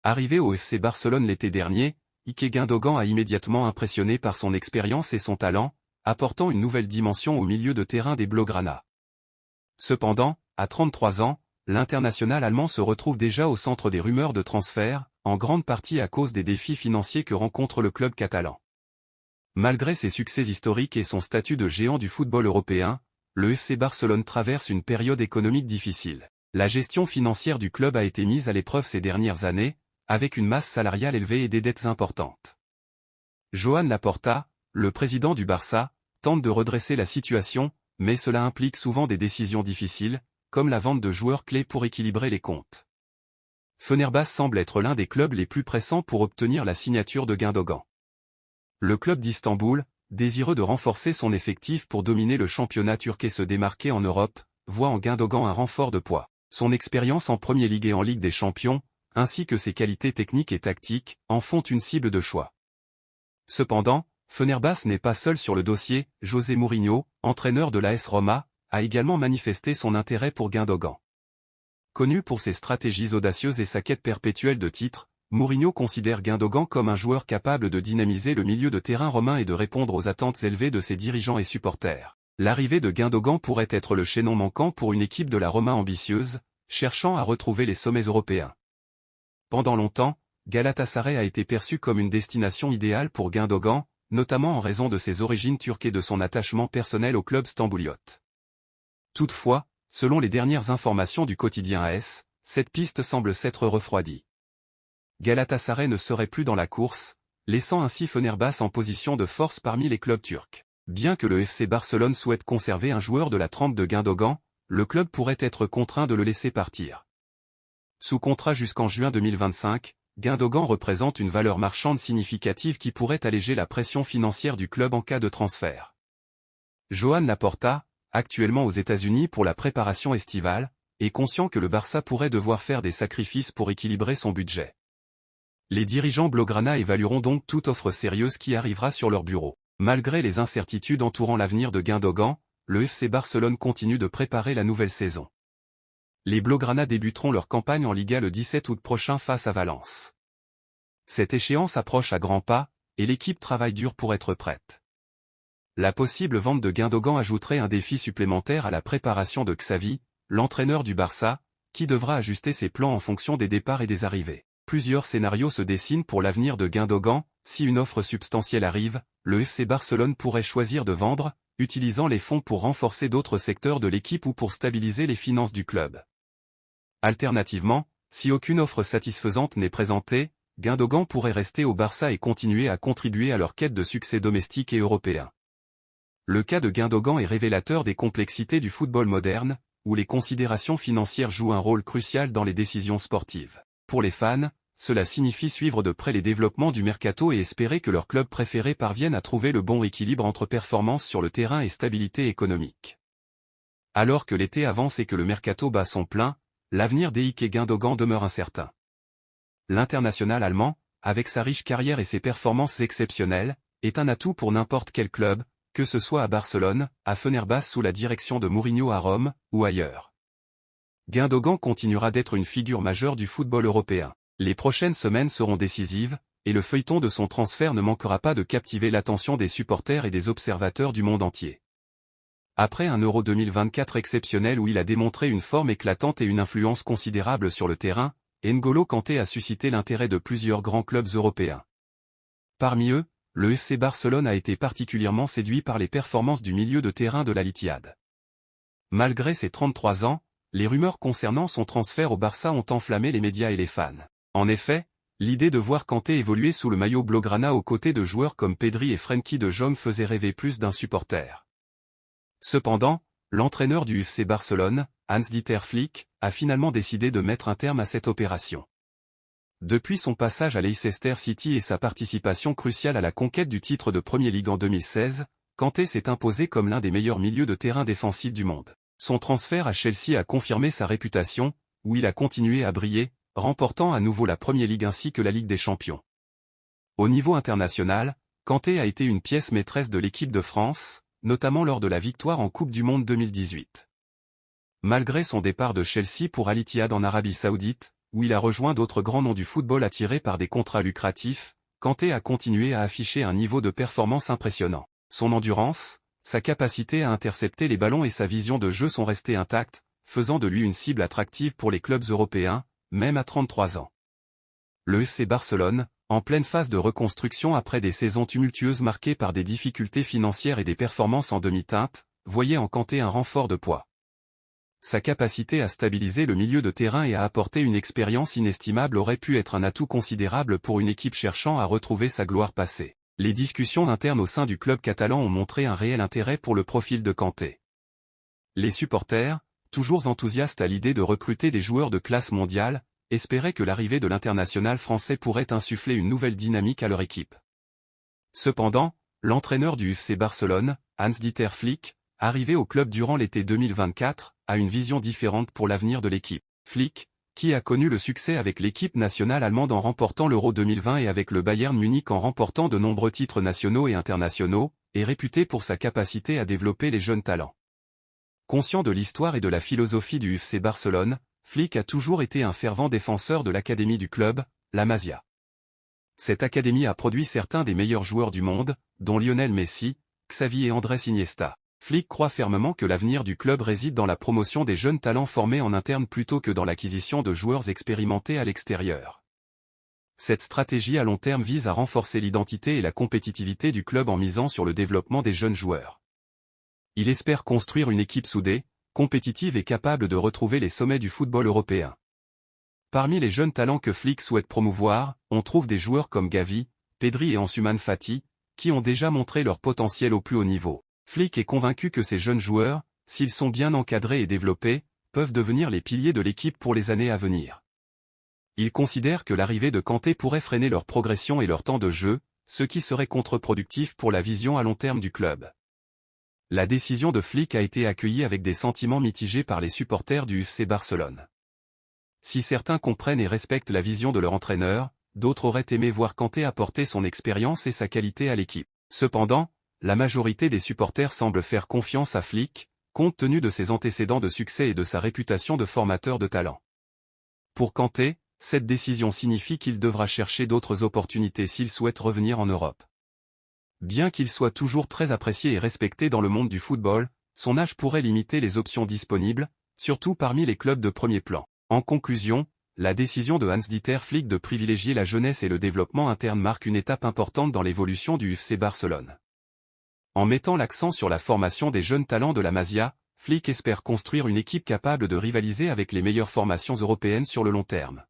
Arrivé au FC Barcelone l'été dernier, Ike Gundogan a immédiatement impressionné par son expérience et son talent, apportant une nouvelle dimension au milieu de terrain des Blaugrana. Cependant, à 33 ans, l'international allemand se retrouve déjà au centre des rumeurs de transfert, en grande partie à cause des défis financiers que rencontre le club catalan. Malgré ses succès historiques et son statut de géant du football européen, le FC Barcelone traverse une période économique difficile. La gestion financière du club a été mise à l'épreuve ces dernières années, avec une masse salariale élevée et des dettes importantes. Joan Laporta, le président du Barça, tente de redresser la situation, mais cela implique souvent des décisions difficiles, comme la vente de joueurs clés pour équilibrer les comptes. Fenerbahçe semble être l'un des clubs les plus pressants pour obtenir la signature de Gundogan. Le club d'Istanbul, désireux de renforcer son effectif pour dominer le championnat turc et se démarquer en Europe, voit en Gundogan un renfort de poids. Son expérience en Premier League et en Ligue des Champions, ainsi que ses qualités techniques et tactiques, en font une cible de choix. Cependant, Fenerbahçe n'est pas seul sur le dossier. José Mourinho, entraîneur de l'AS Roma, a également manifesté son intérêt pour Gundogan. Connu pour ses stratégies audacieuses et sa quête perpétuelle de titres, Mourinho considère Gundogan comme un joueur capable de dynamiser le milieu de terrain romain et de répondre aux attentes élevées de ses dirigeants et supporters. L'arrivée de Gundogan pourrait être le chaînon manquant pour une équipe de la Roma ambitieuse, cherchant à retrouver les sommets européens. Pendant longtemps, Galatasaray a été perçu comme une destination idéale pour Gundogan, notamment en raison de ses origines turques et de son attachement personnel au club stambouliote. Toutefois, selon les dernières informations du quotidien AS, cette piste semble s'être refroidie. Galatasaray ne serait plus dans la course, laissant ainsi Fenerbahçe en position de force parmi les clubs turcs. Bien que le FC Barcelone souhaite conserver un joueur de la trempe de Gundogan, le club pourrait être contraint de le laisser partir. Sous contrat jusqu'en juin 2025, Gundogan représente une valeur marchande significative qui pourrait alléger la pression financière du club en cas de transfert. Joan Laporta, actuellement aux États-Unis pour la préparation estivale, est conscient que le Barça pourrait devoir faire des sacrifices pour équilibrer son budget. Les dirigeants blaugrana évalueront donc toute offre sérieuse qui arrivera sur leur bureau. Malgré les incertitudes entourant l'avenir de Gundogan, le FC Barcelone continue de préparer la nouvelle saison. Les blaugrana débuteront leur campagne en Liga le 17 août prochain face à Valence. Cette échéance approche à grands pas, et l'équipe travaille dur pour être prête. La possible vente de Gundogan ajouterait un défi supplémentaire à la préparation de Xavi, l'entraîneur du Barça, qui devra ajuster ses plans en fonction des départs et des arrivées. Plusieurs scénarios se dessinent pour l'avenir de Gundogan. Si une offre substantielle arrive, le FC Barcelone pourrait choisir de vendre, utilisant les fonds pour renforcer d'autres secteurs de l'équipe ou pour stabiliser les finances du club. Alternativement, si aucune offre satisfaisante n'est présentée, Gundogan pourrait rester au Barça et continuer à contribuer à leur quête de succès domestique et européen. Le cas de Gundogan est révélateur des complexités du football moderne, où les considérations financières jouent un rôle crucial dans les décisions sportives. Pour les fans, cela signifie suivre de près les développements du mercato et espérer que leur club préféré parvienne à trouver le bon équilibre entre performance sur le terrain et stabilité économique. Alors que l'été avance et que le mercato bat son plein, l'avenir d'Ike Gundogan demeure incertain. L'international allemand, avec sa riche carrière et ses performances exceptionnelles, est un atout pour n'importe quel club, que ce soit à Barcelone, à Fenerbahçe sous la direction de Mourinho à Rome, ou ailleurs. Gundogan continuera d'être une figure majeure du football européen. Les prochaines semaines seront décisives, et le feuilleton de son transfert ne manquera pas de captiver l'attention des supporters et des observateurs du monde entier. Après un Euro 2024 exceptionnel où il a démontré une forme éclatante et une influence considérable sur le terrain, N'Golo Kanté a suscité l'intérêt de plusieurs grands clubs européens. Parmi eux, le FC Barcelone a été particulièrement séduit par les performances du milieu de terrain de l'Al-Ittihad. Malgré ses 33 ans, les rumeurs concernant son transfert au Barça ont enflammé les médias et les fans. En effet, l'idée de voir Kanté évoluer sous le maillot blaugrana aux côtés de joueurs comme Pedri et Frenkie de Jong faisait rêver plus d'un supporter. Cependant, l'entraîneur du FC Barcelone, Hans-Dieter Flick, a finalement décidé de mettre un terme à cette opération. Depuis son passage à Leicester City et sa participation cruciale à la conquête du titre de Premier League en 2016, Kanté s'est imposé comme l'un des meilleurs milieux de terrain défensifs du monde. Son transfert à Chelsea a confirmé sa réputation, où il a continué à briller, remportant à nouveau la Premier League ainsi que la Ligue des Champions. Au niveau international, Kanté a été une pièce maîtresse de l'équipe de France, notamment lors de la victoire en Coupe du Monde 2018. Malgré son départ de Chelsea pour Al-Ittihad en Arabie Saoudite, où il a rejoint d'autres grands noms du football attirés par des contrats lucratifs, Kanté a continué à afficher un niveau de performance impressionnant. Son endurance, sa capacité à intercepter les ballons et sa vision de jeu sont restés intacts, faisant de lui une cible attractive pour les clubs européens, même à 33 ans. Le FC Barcelone, en pleine phase de reconstruction après des saisons tumultueuses marquées par des difficultés financières et des performances en demi-teinte, voyait en Kanté un renfort de poids. Sa capacité à stabiliser le milieu de terrain et à apporter une expérience inestimable aurait pu être un atout considérable pour une équipe cherchant à retrouver sa gloire passée. Les discussions internes au sein du club catalan ont montré un réel intérêt pour le profil de Kanté. Les supporters, toujours enthousiastes à l'idée de recruter des joueurs de classe mondiale, espéraient que l'arrivée de l'international français pourrait insuffler une nouvelle dynamique à leur équipe. Cependant, l'entraîneur du FC Barcelone, Hans-Dieter Flick, arrivé au club durant l'été 2024, a une vision différente pour l'avenir de l'équipe. Flick, qui a connu le succès avec l'équipe nationale allemande en remportant l'Euro 2020 et avec le Bayern Munich en remportant de nombreux titres nationaux et internationaux, est réputé pour sa capacité à développer les jeunes talents. Conscient de l'histoire et de la philosophie du FC Barcelone, Flick a toujours été un fervent défenseur de l'académie du club, la Masia. Cette académie a produit certains des meilleurs joueurs du monde, dont Lionel Messi, Xavi et Andrés Iniesta. Flick croit fermement que l'avenir du club réside dans la promotion des jeunes talents formés en interne plutôt que dans l'acquisition de joueurs expérimentés à l'extérieur. Cette stratégie à long terme vise à renforcer l'identité et la compétitivité du club en misant sur le développement des jeunes joueurs. Il espère construire une équipe soudée, compétitive et capable de retrouver les sommets du football européen. Parmi les jeunes talents que Flick souhaite promouvoir, on trouve des joueurs comme Gavi, Pedri et Ansu Fati, qui ont déjà montré leur potentiel au plus haut niveau. Flick est convaincu que ces jeunes joueurs, s'ils sont bien encadrés et développés, peuvent devenir les piliers de l'équipe pour les années à venir. Il considère que l'arrivée de Kanté pourrait freiner leur progression et leur temps de jeu, ce qui serait contre-productif pour la vision à long terme du club. La décision de Flick a été accueillie avec des sentiments mitigés par les supporters du FC Barcelone. Si certains comprennent et respectent la vision de leur entraîneur, d'autres auraient aimé voir Kanté apporter son expérience et sa qualité à l'équipe. Cependant, la majorité des supporters semblent faire confiance à Flick, compte tenu de ses antécédents de succès et de sa réputation de formateur de talent. Pour Kanté, cette décision signifie qu'il devra chercher d'autres opportunités s'il souhaite revenir en Europe. Bien qu'il soit toujours très apprécié et respecté dans le monde du football, son âge pourrait limiter les options disponibles, surtout parmi les clubs de premier plan. En conclusion, la décision de Hans-Dieter Flick de privilégier la jeunesse et le développement interne marque une étape importante dans l'évolution du FC Barcelone. En mettant l'accent sur la formation des jeunes talents de la Masia, Flick espère construire une équipe capable de rivaliser avec les meilleures formations européennes sur le long terme.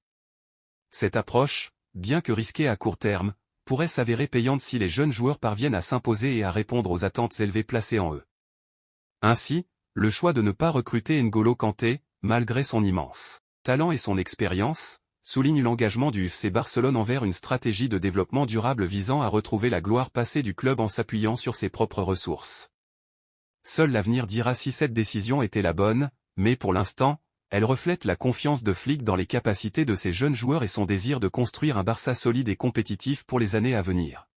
Cette approche, bien que risquée à court terme, pourrait s'avérer payante si les jeunes joueurs parviennent à s'imposer et à répondre aux attentes élevées placées en eux. Ainsi, le choix de ne pas recruter N'Golo Kanté, malgré son immense talent et son expérience, souligne l'engagement du FC Barcelone envers une stratégie de développement durable visant à retrouver la gloire passée du club en s'appuyant sur ses propres ressources. Seul l'avenir dira si cette décision était la bonne, mais pour l'instant, elle reflète la confiance de Flick dans les capacités de ses jeunes joueurs et son désir de construire un Barça solide et compétitif pour les années à venir.